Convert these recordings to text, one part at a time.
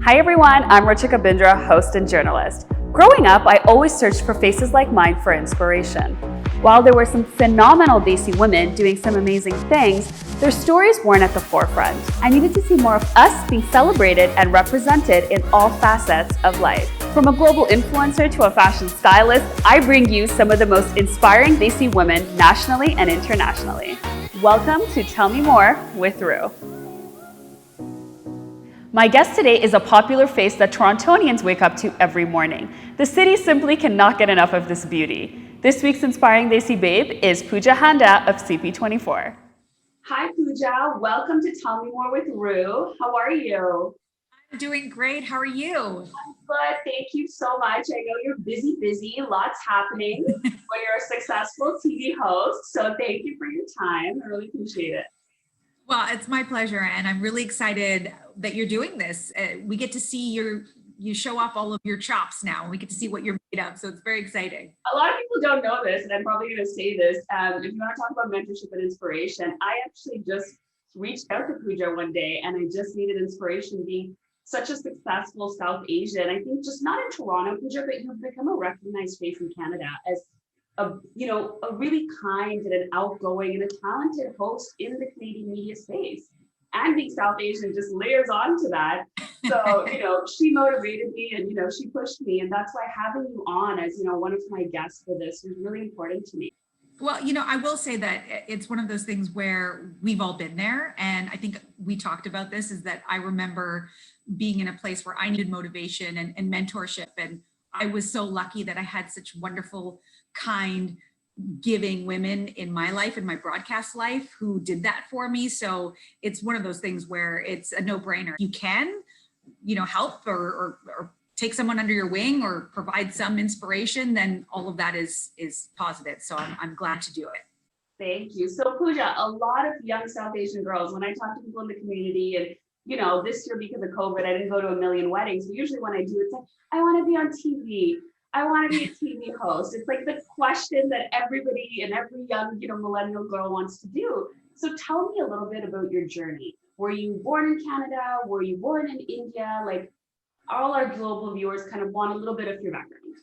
Hi everyone, I'm Ruchika Bindra, host and journalist. Growing up, I always searched for faces like mine for inspiration. While there were some phenomenal desi women doing some amazing things, their stories weren't at the forefront. I needed to see more of us being celebrated and represented in all facets of life. From a global influencer to a fashion stylist, I bring you some of the most inspiring desi women nationally and internationally. Welcome to Tell Me More with Ru. My guest today is a popular face that Torontonians wake up to every morning. The city simply cannot get enough of this beauty. This week's inspiring desi babe is Pooja Handa of CP24. Hi Pooja, welcome to Tell Me More with Ru. How are you? I'm doing great. How are you? I'm good, thank you so much. I know you're busy, lots happening when you're a successful TV host, so thank you for your time. I really appreciate it. Well, it's my pleasure, and I'm really excited that you're doing this. We get to see you show off all of your chops now. We get to see what you're made of, so it's very exciting. A lot of people don't know this, and I'm probably going to say this. If you want to talk about mentorship and inspiration, I actually just reached out to Pooja one day, and I just needed inspiration being such a successful South Asian. I think just not in Toronto, Pooja, but you've become a recognized face in Canada as a really kind and an outgoing and a talented host in the Canadian media space. And being South Asian just layers on to that. So, she motivated me and, she pushed me. And that's why having you on as, one of my guests for this was really important to me. Well, I will say that it's one of those things where we've all been there. And I think we talked about this, is that I remember being in a place where I needed motivation and mentorship. And I was so lucky that I had such wonderful, kind, giving women in my life, in my broadcast life, who did that for me. So it's one of those things where it's a no-brainer. You can, help or take someone under your wing or provide some inspiration, then all of that is positive. So I'm glad to do it. Thank you. So Pooja, a lot of young South Asian girls, when I talk to people in the community, and this year because of COVID, I didn't go to a million weddings. But usually when I do, it's like, I want to be on TV. I want to be a TV host. It's like the question that everybody and every young, millennial girl wants to do. So tell me a little bit about your journey. Were you born in Canada? Were you born in India? Like, all our global viewers kind of want a little bit of your background.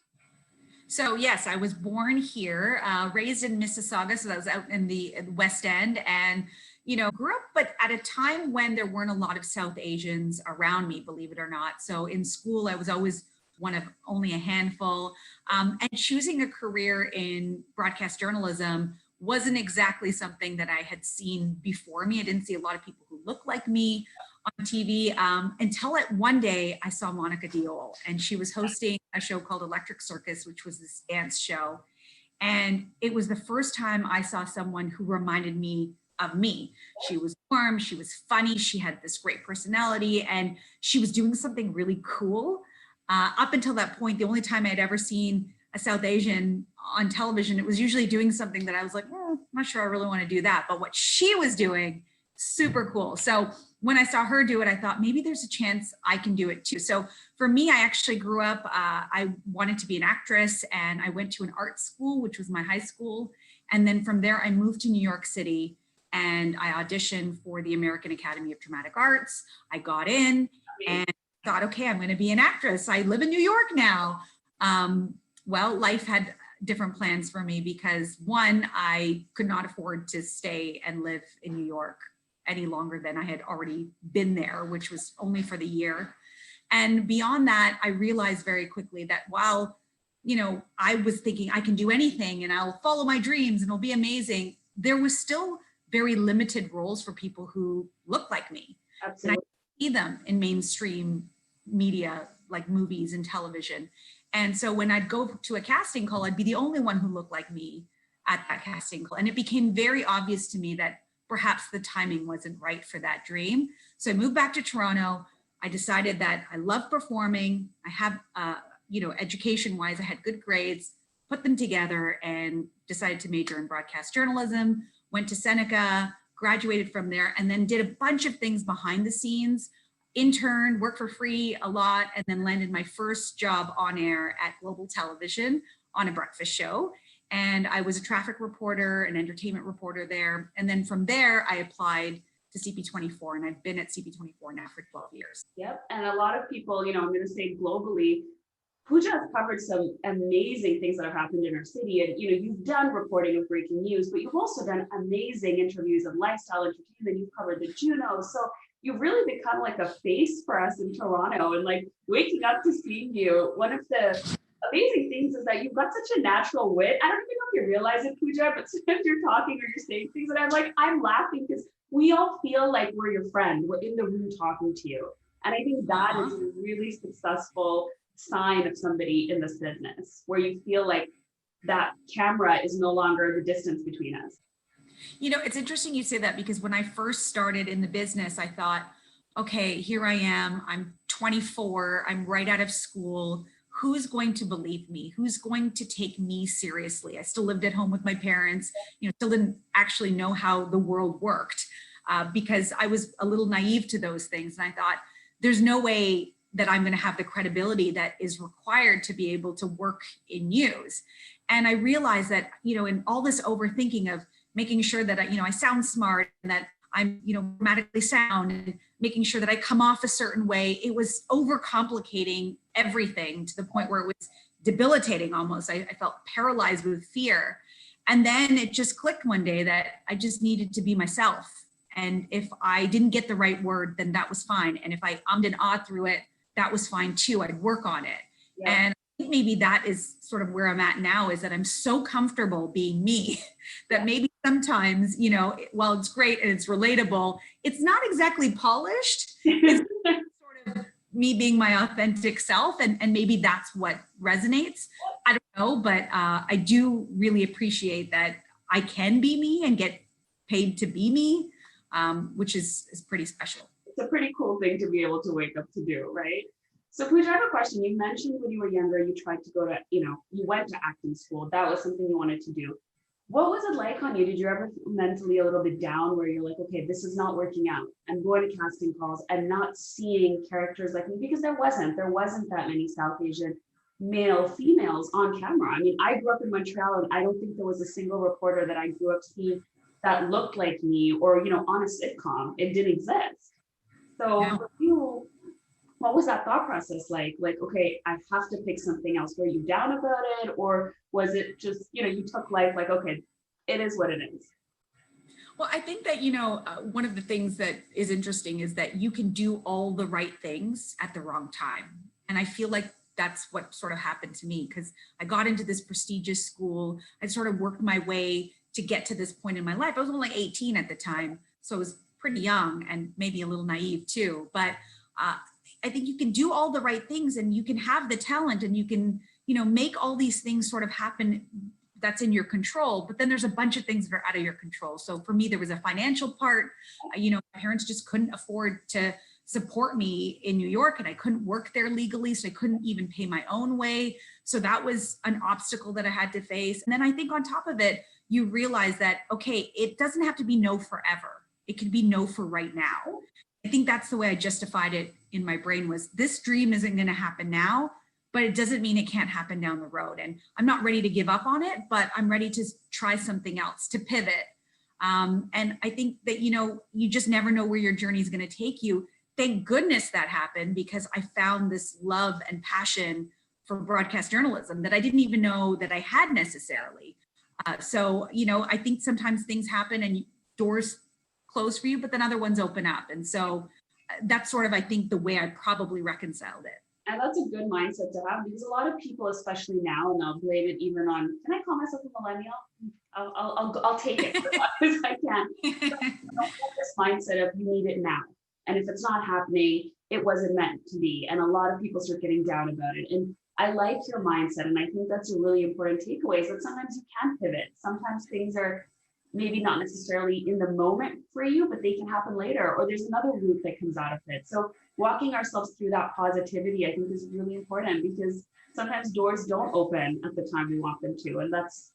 So yes, I was born here, raised in Mississauga. So that was out in the West End, and grew up, but at a time when there weren't a lot of South Asians around me, believe it or not. So in school, I was always one of only a handful. And choosing a career in broadcast journalism wasn't exactly something that I had seen before me. I didn't see a lot of people who looked like me on TV until one day I saw Monica Diol, and she was hosting a show called Electric Circus, which was this dance show. And it was the first time I saw someone who reminded me of me. She was warm, she was funny, she had this great personality, and she was doing something really cool. Up until that point, the only time I'd ever seen a South Asian on television, it was usually doing something that I was like, I'm not sure I really want to do that. But what she was doing, super cool. So when I saw her do it, I thought maybe there's a chance I can do it too. So for me, I actually grew up, I wanted to be an actress, and I went to an art school, which was my high school. And then from there, I moved to New York City, and I auditioned for the American Academy of Dramatic Arts. I got in and thought, okay, I'm going to be an actress. I live in New York now. Well, life had different plans for me because, one, I could not afford to stay and live in New York any longer than I had already been there, which was only for the year. And beyond that, I realized very quickly that while, I was thinking I can do anything and I'll follow my dreams and it'll be amazing, there was still very limited roles for people who look like me. Absolutely. And I see them in mainstream media, like movies and television. And so when I'd go to a casting call, I'd be the only one who looked like me at that casting call. And it became very obvious to me that perhaps the timing wasn't right for that dream. So I moved back to Toronto. I decided that I love performing. I have, education-wise, I had good grades, put them together and decided to major in broadcast journalism, went to Seneca, graduated from there, and then did a bunch of things behind the scenes, interned, worked for free a lot, and then landed my first job on air at Global Television on a breakfast show. And I was a traffic reporter, an entertainment reporter there. And then from there, I applied to CP24, and I've been at CP24 now for 12 years. Yep. And a lot of people, I'm going to say globally, Pooja has covered some amazing things that have happened in our city. And, you've done reporting of breaking news, but you've also done amazing interviews of lifestyle entertainment. You've covered the Junos. So you've really become like a face for us in Toronto, and like waking up to seeing you. One of the amazing things is that you've got such a natural wit. I don't even know if you realize it, Pooja, but sometimes you're talking or you're saying things and I'm laughing because we all feel like we're your friend. We're in the room talking to you. And I think that is a really successful sign of somebody in this business, where you feel like that camera is no longer the distance between us. It's interesting you say that, because when I first started in the business, I thought, okay, here I am, I'm 24, I'm right out of school. Who's going to believe me? Who's going to take me seriously? I still lived at home with my parents, still didn't actually know how the world worked, because I was a little naive to those things. And I thought, there's no way that I'm going to have the credibility that is required to be able to work in news. And I realized that, in all this overthinking of making sure that I sound smart and that I'm, grammatically sound, and making sure that I come off a certain way, it was overcomplicating everything to the point where it was debilitating almost. I felt paralyzed with fear. And then it just clicked one day that I just needed to be myself. And if I didn't get the right word, then that was fine. And if I ummed and ahed through it, that was fine too. I'd work on it. Yeah. And I think maybe that is sort of where I'm at now, is that I'm so comfortable being me that maybe sometimes, while it's great and it's relatable, it's not exactly polished. It's sort of me being my authentic self. And maybe that's what resonates. I don't know, but I do really appreciate that I can be me and get paid to be me, which is pretty special. It's a pretty cool thing to be able to wake up to do, right? So Pooja, I have a question. You mentioned when you were younger, you tried to go to, you went to acting school. That was something you wanted to do. What was it like on you? Did you ever feel mentally a little bit down, where you're like, okay, this is not working out? I'm going to casting calls and not seeing characters like me, because there wasn't that many South Asian male females on camera. I mean, I grew up in Montreal, and I don't think there was a single reporter that I grew up seeing that looked like me, or, on a sitcom. It didn't exist. So for you, what was that thought process like? Like, okay, I have to pick something else. Were you down about it? Or was it just, you took life like, okay, it is what it is? Well, I think that, one of the things that is interesting is that you can do all the right things at the wrong time. And I feel like that's what sort of happened to me, because I got into this prestigious school. I sort of worked my way to get to this point in my life. I was only 18 at the time, so I was pretty young and maybe a little naive too. But I think you can do all the right things, and you can have the talent, and you can, make all these things sort of happen that's in your control. But then there's a bunch of things that are out of your control. So for me, there was a financial part. My parents just couldn't afford to support me in New York, and I couldn't work there legally, so I couldn't even pay my own way. So that was an obstacle that I had to face. And then I think on top of it, you realize that, okay, it doesn't have to be no forever. It could be no for right now. I think that's the way I justified it in my brain, was this dream isn't going to happen now, but it doesn't mean it can't happen down the road. And I'm not ready to give up on it, but I'm ready to try something else, to pivot. And I think that, you just never know where your journey is going to take you. Thank goodness that happened, because I found this love and passion for broadcast journalism that I didn't even know that I had necessarily. So, I think sometimes things happen and doors close for you, but then other ones open up. And so that's sort of, I think, the way I probably reconciled it. And that's a good mindset to have, because a lot of people, especially now, and I'll blame it even on, can I call myself a millennial? I'll take it for as long as I can. So, this mindset of you need it now. And if it's not happening, it wasn't meant to be. And a lot of people start getting down about it. And I like your mindset. And I think that's a really important takeaway, is that sometimes you can pivot. Sometimes things are maybe not necessarily in the moment for you, but they can happen later, or there's another route that comes out of it. So walking ourselves through that positivity, I think, is really important, because sometimes doors don't open at the time we want them to. And that's,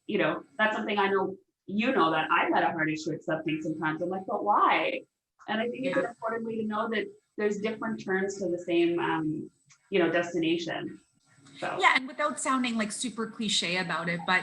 that's something I know, that I've had a hard issue accepting sometimes. I'm like, but why? And I think it's an important way to know that there's different turns to the same, destination. So. Yeah, and without sounding like super cliche about it, but,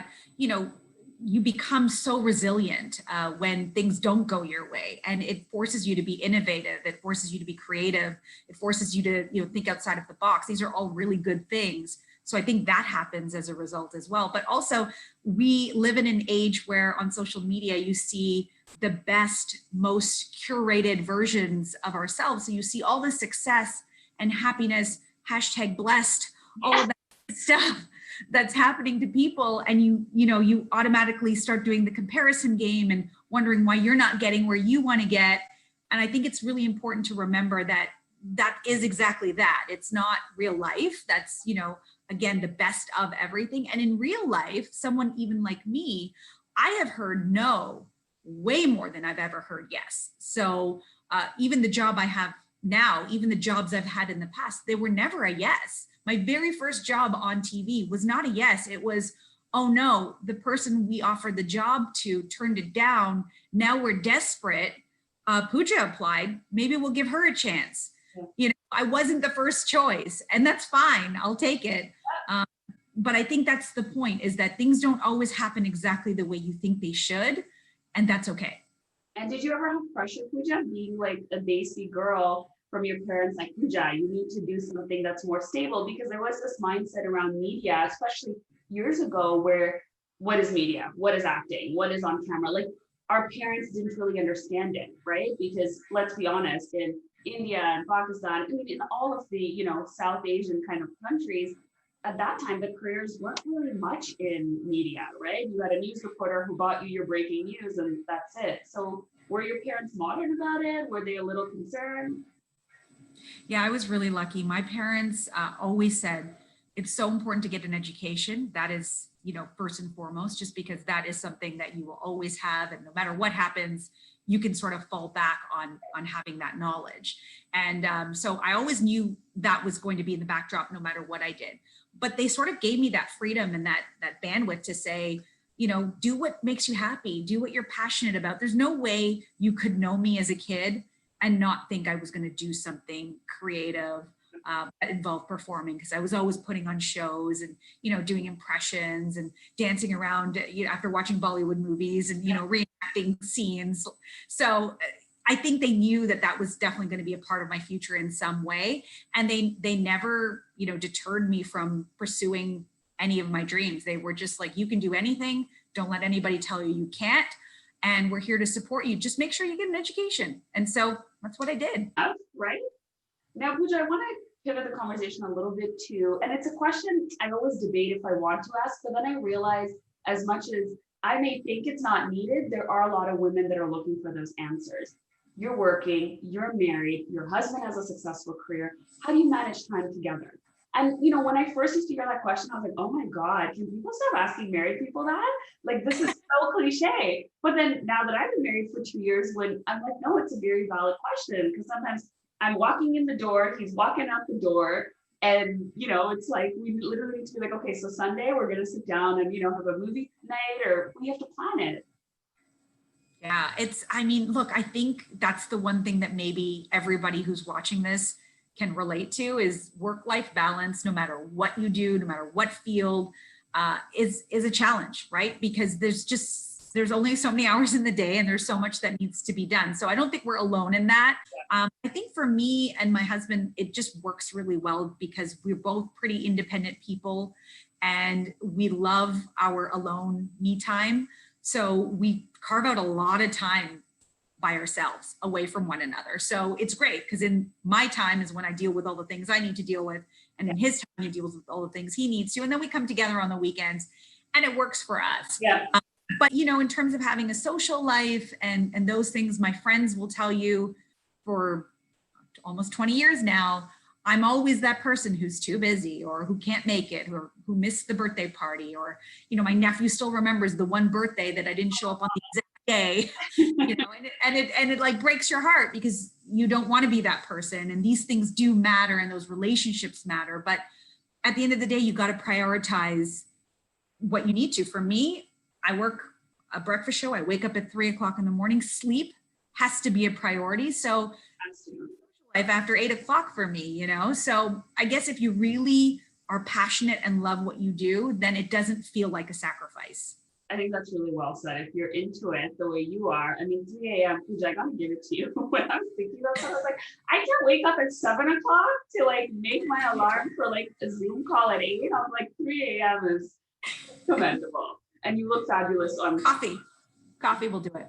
you become so resilient when things don't go your way, and it forces you to be innovative. It forces you to be creative. It forces you to, think outside of the box. These are all really good things. So I think that happens as a result as well. But also, we live in an age where on social media, you see the best, most curated versions of ourselves. So you see all the success and happiness, #blessed, all of that stuff that's happening to people, and you automatically start doing the comparison game and wondering why you're not getting where you want to get. And I think it's really important to remember that that is exactly that. It's not real life. That's, again, the best of everything. And in real life, someone even like me, I have heard no way more than I've ever heard yes. So even the job I have now, even the jobs I've had in the past, they were never a yes. My very first job on TV was not a yes. It was, oh no, the person we offered the job to turned it down. Now we're desperate. Pooja applied. Maybe we'll give her a chance. I wasn't the first choice, and that's fine. I'll take it. But I think that's the point, is that things don't always happen exactly the way you think they should, and that's okay. And did you ever have pressure, Pooja, being like a desi girl from your parents, like, Pooja, you need to do something that's more stable? Because there was this mindset around media, especially years ago, where what is media? What is acting? What is on camera? Like, our parents didn't really understand it, right? Because let's be honest, in India and Pakistan, I mean, in all of the, South Asian kind of countries, at that time, the careers weren't really much in media, right? You had a news reporter who brought you your breaking news, and that's it. So were your parents modern about it? Were they a little concerned? Yeah, I was really lucky. My parents always said it's so important to get an education. That is, first and foremost, just because that is something that you will always have. And no matter what happens, you can sort of fall back on having that knowledge. And so I always knew that was going to be in the backdrop no matter what I did. But they sort of gave me that freedom and that bandwidth to say, do what makes you happy, do what you're passionate about. There's no way you could know me as a kid and not think I was going to do something creative that involved performing, because I was always putting on shows and, doing impressions and dancing around, after watching Bollywood movies and, reenacting scenes. So I think they knew that that was definitely going to be a part of my future in some way. And they never, deterred me from pursuing any of my dreams. They were just like, you can do anything. Don't let anybody tell you you can't. And we're here to support you. Just make sure you get an education. And so that's what I did. Right. Now, Pooja, I want to pivot the conversation a little bit too. And it's a question I always debate if I want to ask, but then I realize, as much as I may think it's not needed, there are a lot of women that are looking for those answers. You're working, you're married, your husband has a successful career. How do you manage time together? And, when I first used to hear that question, I was like, oh my God, can people stop asking married people that? Like, this is so cliche. But then now that I've been married for 2 years, when I'm like, no, it's a very valid question, because sometimes I'm walking in the door, he's walking out the door, and, it's like, we literally need to be like, okay, so Sunday we're going to sit down and, have a movie night, or we have to plan it. Yeah, look, I think that's the one thing that maybe everybody who's watching this can relate to, is work-life balance. No matter what you do, no matter what field, is a challenge, right? Because there's only so many hours in the day, and there's so much that needs to be done. So I don't think we're alone in that. I think for me and my husband, it just works really well because we're both pretty independent people, and we love our alone me time. So we carve out a lot of time by ourselves, away from one another. So it's great, because in my time is when I deal with all the things I need to deal with, and in his time he deals with all the things he needs to, and then we come together on the weekends, and it works for us. Yeah. But in terms of having a social life and those things, my friends will tell you, for almost 20 years now, I'm always that person who's too busy, or who can't make it, or who missed the birthday party, or, my nephew still remembers the one birthday that I didn't show up on the exact day, and it like breaks your heart, because you don't want to be that person. And these things do matter, and those relationships matter. But at the end of the day, you got to prioritize what you need to. For me, I work a breakfast show. I wake up at 3:00 in the morning. Sleep has to be a priority. So life after 8:00 for me, so I guess if you really are passionate and love what you do, then it doesn't feel like a sacrifice. I think that's really well said. If you're into it the way you are, I mean, 3 a.m., Pooja, I gotta give it to you. When I was thinking about that, I was like, I can't wake up at 7 o'clock to like make my alarm for like a Zoom call at 8. I'm like, 3 a.m. is commendable. And you look fabulous on Coffee will do it.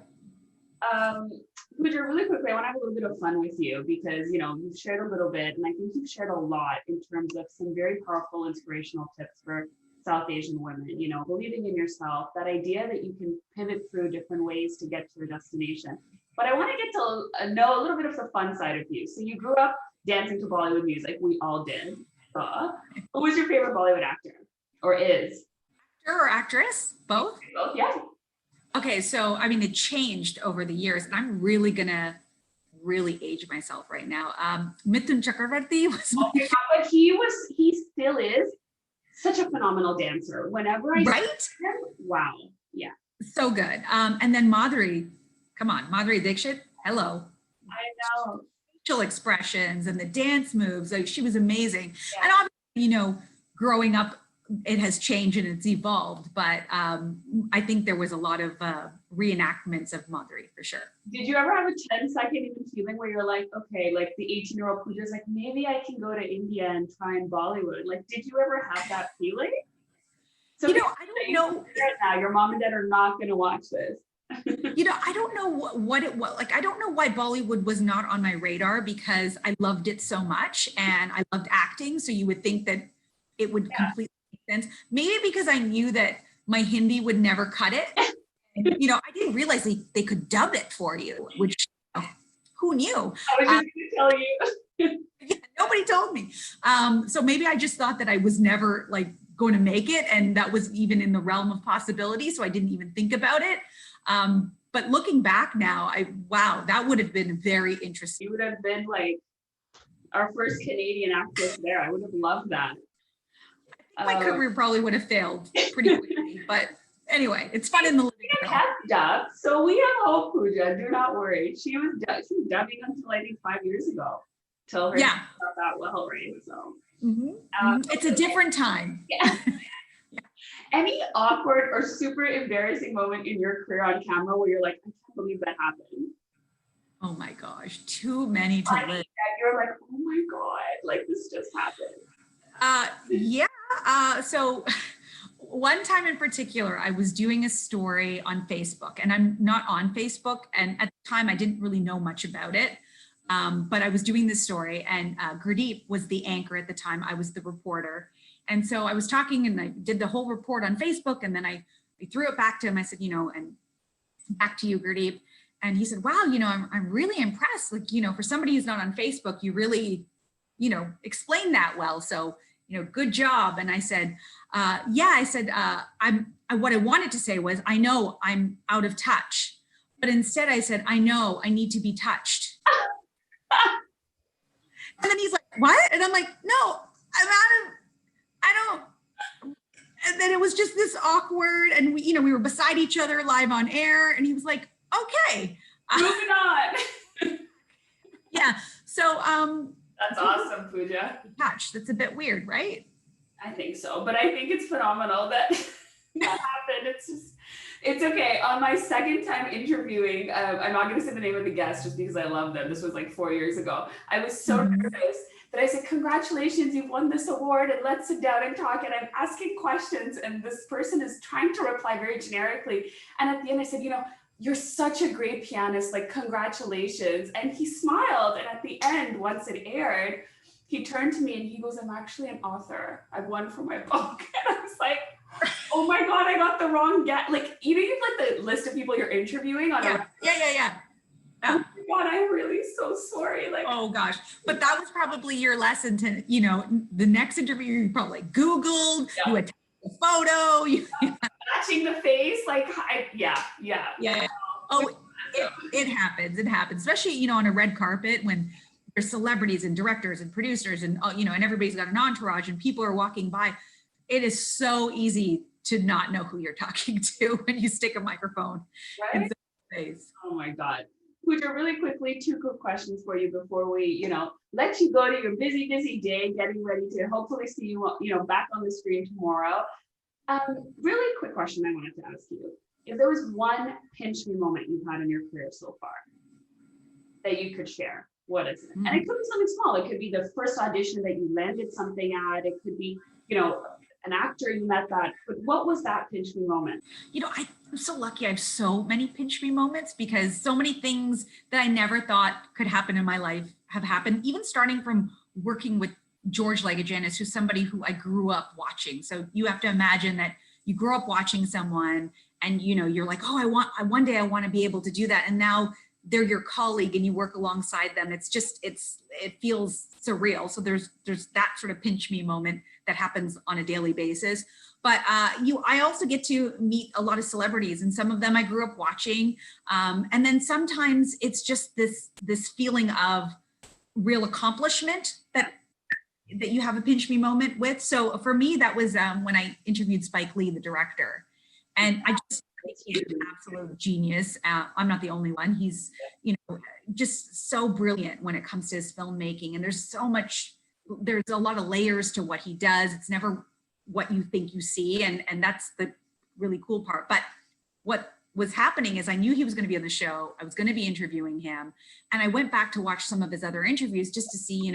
Pooja, really quickly, I want to have a little bit of fun with you because, you know, you've shared a little bit, and I think you've shared a lot in terms of some very powerful, inspirational tips for South Asian women, you know, believing in yourself, that idea that you can pivot through different ways to get to your destination. But I want to get to know a little bit of the fun side of you. So you grew up dancing to Bollywood music. We all did. Who was your favorite Bollywood actor or is? Actor or actress? Both? Both, yeah. Okay, so I mean, it changed over the years, and I'm really gonna age myself right now. Mithun Chakravarti was my favorite. But he still is such a phenomenal dancer. Whenever I see him, wow, yeah. So good. And then Madhuri, come on, Madhuri Dixit, hello. I know. Facial expressions and the dance moves, like she was amazing. Yeah. And obviously, you know, growing up, it has changed and it's evolved, but I think there was a lot of reenactments of Madhuri for sure. Did you ever have a 10-second even feeling where you're like, okay, like the 18-year-old Pooja is like, maybe I can go to India and try in Bollywood? Like, did you ever have that feeling? So, you know, I don't know. Now, your mom and dad are not going to watch this. You know, I don't know what it was. Like, I don't know why Bollywood was not on my radar because I loved it so much and I loved acting. So you would think that it would completely make sense. Maybe because I knew that my Hindi would never cut it. And, you know, I didn't realize they could dub it for you, which who knew? I was just going to tell you. Yeah, nobody told me. So maybe I just thought that I was never like going to make it. And that was even in the realm of possibility. So I didn't even think about it. But looking back now, wow, that would have been very interesting. You would have been like our first Canadian actress there. I would have loved that. I think my career probably would have failed pretty quickly, but anyway, it's fun in the living room. Dubbed, so we have hope, Pooja. Do not worry. She was dubbing until I think 5 years ago. Till her not that well, right? So it's a different time. Yeah. Any awkward or super embarrassing moment in your career on camera where you're like, I can't believe that happened? Oh my gosh, too many to live. You're like, oh my God, like this just happened. So one time in particular, I was doing a story on Facebook, and I'm not on Facebook. And at the time I didn't really know much about it. But I was doing this story, and Gurdeep was the anchor at the time. I was the reporter. And so I was talking and I did the whole report on Facebook, and then I threw it back to him. I said, you know, and back to you, Gurdeep. And he said, wow, you know, I'm really impressed. Like, you know, for somebody who's not on Facebook, you really, you know, explain that well. So, you know, good job. And I said, what I wanted to say was, I know I'm out of touch, but instead I said, I know I need to be touched. And then he's like, what? And I'm like, no, I don't. And then it was just this awkward, and we were beside each other live on air, and he was like, okay. Moving on. Yeah. So that's awesome, Pooja. Touch. That's a bit weird, right? I think so, but I think it's phenomenal that that happened. It's okay. On my second time interviewing, I'm not going to say the name of the guest just because I love them. This was like 4 years ago. I was so nervous that I said, congratulations, you've won this award, and let's sit down and talk. And I'm asking questions, and this person is trying to reply very generically. And at the end I said, you know, you're such a great pianist, like congratulations. And he smiled. And at the end, once it aired, he turned to me and he goes, I'm actually an author. I've won for my book. And I was like, oh my God, I got the wrong guest. Like, you know, you've like the list of people you're interviewing on yeah. Oh my God, I'm really so sorry. Like, oh gosh. But that was probably your lesson to, you know, the next interview you probably Googled, you attached a photo, matching the face, like, yeah. Oh, it happens. It happens, especially, you know, on a red carpet when there's celebrities and directors and producers and, you know, and everybody's got an entourage and people are walking by. It is so easy to not know who you're talking to when you stick a microphone in someone's face. Oh my God. Pooja, really quickly, 2 quick questions for you before we, you know, let you go to your busy day, getting ready to hopefully see you, you know, back on the screen tomorrow. Really quick question I wanted to ask you. If there was one pinch me moment you've had in your career so far that you could share, what is it? And it could be something small. It could be the first audition that you landed something at. It could be, an actor you met that. But what was that pinch me moment? I'm so lucky. I have so many pinch me moments because so many things that I never thought could happen in my life have happened, even starting from working with George Legajanis, who's somebody who I grew up watching. So you have to imagine that you grow up watching someone and, you're like, oh, one day I want to be able to do that. And now they're your colleague and you work alongside them. It feels surreal. So there's that sort of pinch me moment that happens on a daily basis. But I also get to meet a lot of celebrities, and some of them I grew up watching. And then sometimes it's just this feeling of real accomplishment that you have a pinch me moment with. So for me, that was when I interviewed Spike Lee, the director. And I just think he's an absolute genius. I'm not the only one. He's, just so brilliant when it comes to his filmmaking. And there's a lot of layers to what he does. It's never what you think you see. And that's the really cool part. But what was happening is I knew he was going to be on the show. I was going to be interviewing him. And I went back to watch some of his other interviews just to see,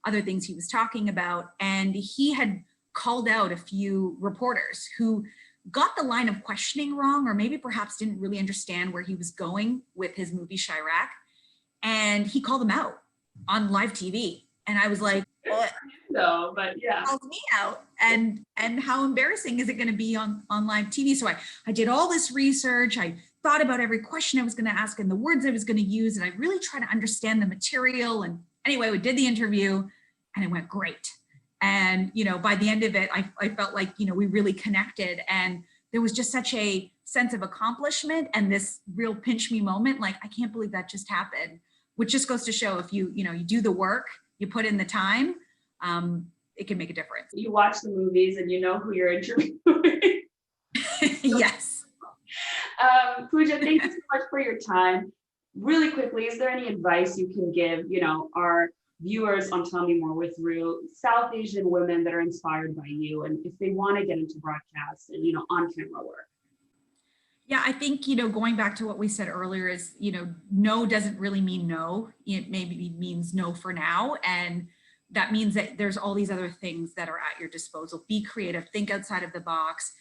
other things he was talking about. And he had called out a few reporters who got the line of questioning wrong, or maybe perhaps didn't really understand where he was going with his movie Chirac. And he called them out on live TV. And I was like, what? No, but yeah. Called me out. And how embarrassing is it going to be on live TV? So I did all this research. I thought about every question I was going to ask and the words I was going to use. And I really tried to understand the material. And anyway, we did the interview and it went great. And, by the end of it, I felt like, we really connected, and there was just such a sense of accomplishment and this real pinch me moment. Like, I can't believe that just happened, which just goes to show if you do the work, you put in the time, it can make a difference. You watch the movies and you know who you're interviewing. Yes. Pooja, thank you so much for your time. Really quickly, is there any advice you can give, our viewers on Tell Me More with Rue, South Asian women that are inspired by you, and if they want to get into broadcast and, on-camera work? Yeah, I think, going back to what we said earlier is, no doesn't really mean no. It maybe means no for now. And that means that there's all these other things that are at your disposal. Be creative, think outside of the box,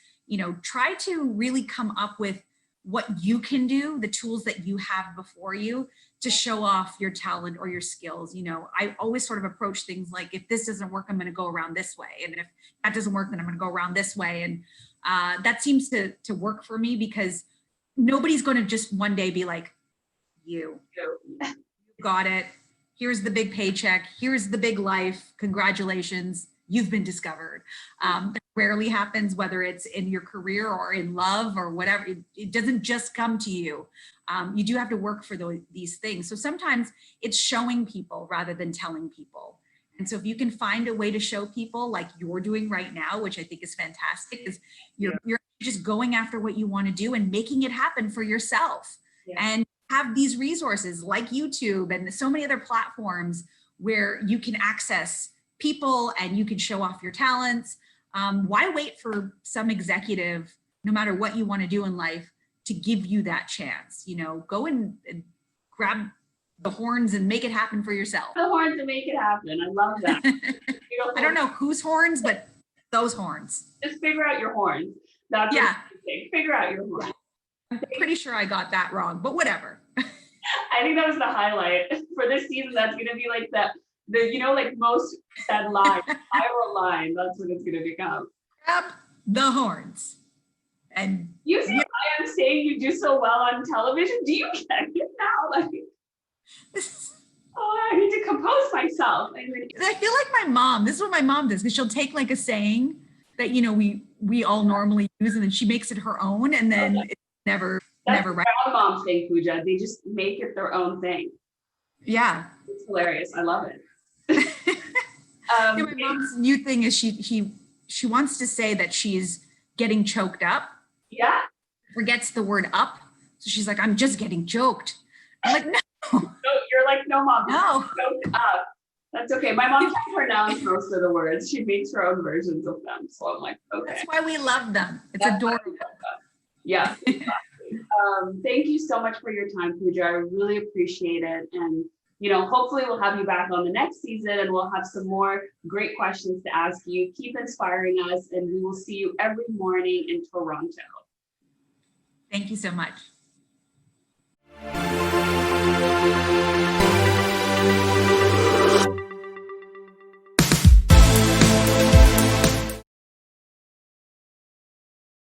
try to really come up with what you can do, the tools that you have before you to show off your talent or your skills. I always sort of approach things like, if this doesn't work, I'm going to go around this way. And if that doesn't work, then I'm going to go around this way. And that seems to work for me, because nobody's going to just one day be like, you got it. Here's the big paycheck. Here's the big life. Congratulations. You've been discovered. That rarely happens, whether it's in your career or in love or whatever. It doesn't just come to you. You do have to work for these things. So sometimes it's showing people rather than telling people. And so if you can find a way to show people, like you're doing right now, which I think is fantastic, is you're just going after what you want to do and making it happen for yourself. Yeah. And have these resources like YouTube and so many other platforms where you can access people and you can show off your talents. Why wait for some executive, no matter what you want to do in life, to give you that chance? Go and grab the horns and make it happen for yourself. The horns and make it happen. I love that. I don't know whose horns, but those horns. Just figure out your horns. That's figure out your horns. I'm pretty sure I got that wrong, but whatever. I think that was the highlight for this season. That's going to be like the most said line, viral line. That's what it's going to become. Grab the horns. And you see why I'm saying you do so well on television? Do you get it now? Like, I need to compose myself. I feel like my mom. This is what my mom does, because she'll take like a saying that we all normally use, and then she makes it her own, and then it's never right. Our mom's thing, Pooja. They just make it their own thing. Yeah, it's hilarious. I love it. My mom's new thing is she wants to say that she's getting choked up. Yeah. Forgets the word up. So she's like, I'm just getting choked. I'm like, no. So you're like, no, mom. No. Choked up. That's okay. My mom can't pronounce most of the words. She makes her own versions of them. So I'm like, okay. That's why we love them. It's That's adorable. Yeah. Thank you so much for your time, Pooja. I really appreciate it. And, hopefully we'll have you back on the next season and we'll have some more great questions to ask you. Keep inspiring us and we will see you every morning in Toronto. Thank you so much.